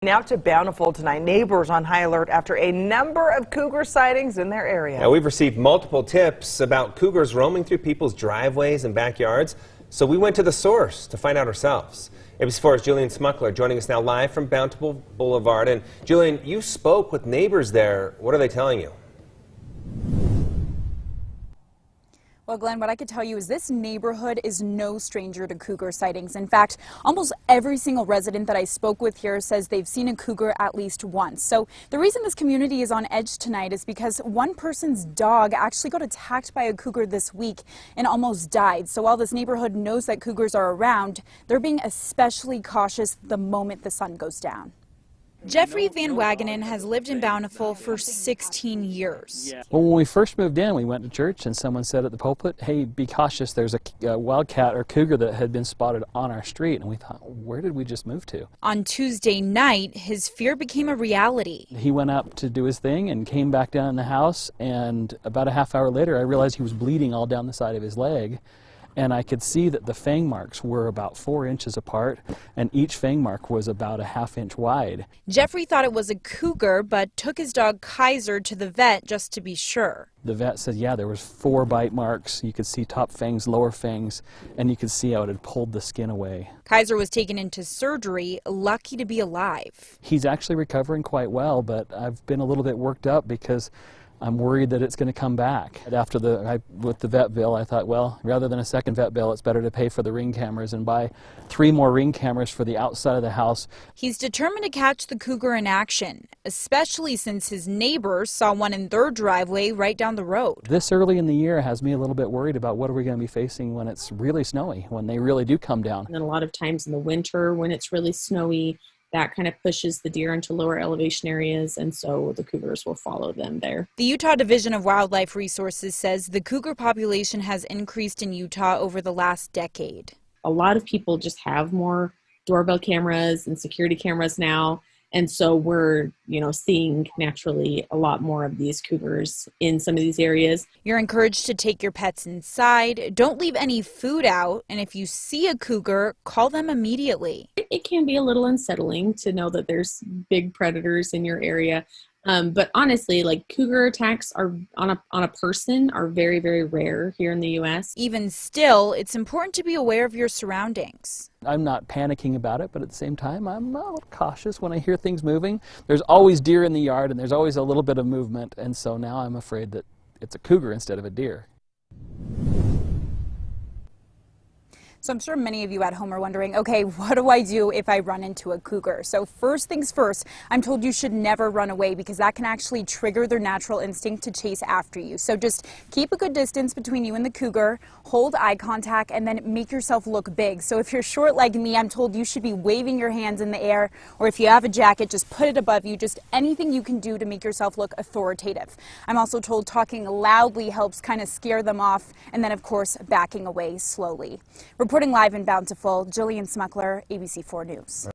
Now to Bountiful tonight. Neighbors on high alert after a number of cougar sightings in their area. Now, we've received multiple tips about cougars roaming through people's driveways and backyards, so we went to the source to find out ourselves. ABC4's Julian Smuckler joining us now live from Bountiful Boulevard. And Julian, you spoke with neighbors there. What are they telling you? Well, Glenn, what I could tell you is this neighborhood is no stranger to cougar sightings. In fact, almost every single resident that I spoke with here says they've seen a cougar at least once. So the reason this community is on edge tonight is because one person's dog actually got attacked by a cougar this week and almost died. So while this neighborhood knows that cougars are around, they're being especially cautious the moment the sun goes down. Jeffrey Van Wagenen has lived in Bountiful for 16 years. Well, when we first moved in, we went to church and someone said at the pulpit, hey, be cautious, there's a wildcat or cougar that had been spotted on our street. And we thought, where did we just move to? On Tuesday night, his fear became a reality. He went up to do his thing and came back down in the house, and about a half hour later I realized he was bleeding all down the side of his leg. And I could see that the fang marks were about 4 inches apart, and each fang mark was about a ½ inch wide. Jeffrey thought it was a cougar, but took his dog Kaiser to the vet just to be sure. The vet said, yeah, there was 4 bite marks. You could see top fangs, lower fangs, and you could see how it had pulled the skin away. Kaiser was taken into surgery, lucky to be alive. He's actually recovering quite well, but I've been a little bit worked up because I'm worried that it's going to come back. After with the vet bill, I thought, well, rather than a second vet bill, it's better to pay for the ring cameras and buy 3 more ring cameras for the outside of the house. He's determined to catch the cougar in action, especially since his neighbors saw one in their driveway right down the road. This early in the year has me a little bit worried about what are we going to be facing when it's really snowy, when they really do come down. And a lot of times in the winter when it's really snowy, that kind of pushes the deer into lower elevation areas, and so the cougars will follow them there. The Utah Division of Wildlife Resources says the cougar population has increased in Utah over the last decade. A lot of people just have more doorbell cameras and security cameras now, and so we're, seeing naturally a lot more of these cougars in some of these areas. You're encouraged to take your pets inside. Don't leave any food out. And if you see a cougar, call them immediately. It can be a little unsettling to know that there's big predators in your area. But honestly, cougar attacks are on a person are very, very rare here in the U.S. Even still, it's important to be aware of your surroundings. I'm not panicking about it, but at the same time, I'm a little cautious when I hear things moving. There's always deer in the yard, and there's always a little bit of movement, and so now I'm afraid that it's a cougar instead of a deer. So I'm sure many of you at home are wondering, okay, what do I do if I run into a cougar? So first things first, I'm told you should never run away because that can actually trigger their natural instinct to chase after you. So just keep a good distance between you and the cougar, hold eye contact, and then make yourself look big. So if you're short like me, I'm told you should be waving your hands in the air, or if you have a jacket, just put it above you. Just anything you can do to make yourself look authoritative. I'm also told talking loudly helps kind of scare them off, and then of course backing away slowly. Reporting live in Bountiful, Julian Smuckler, ABC4 News.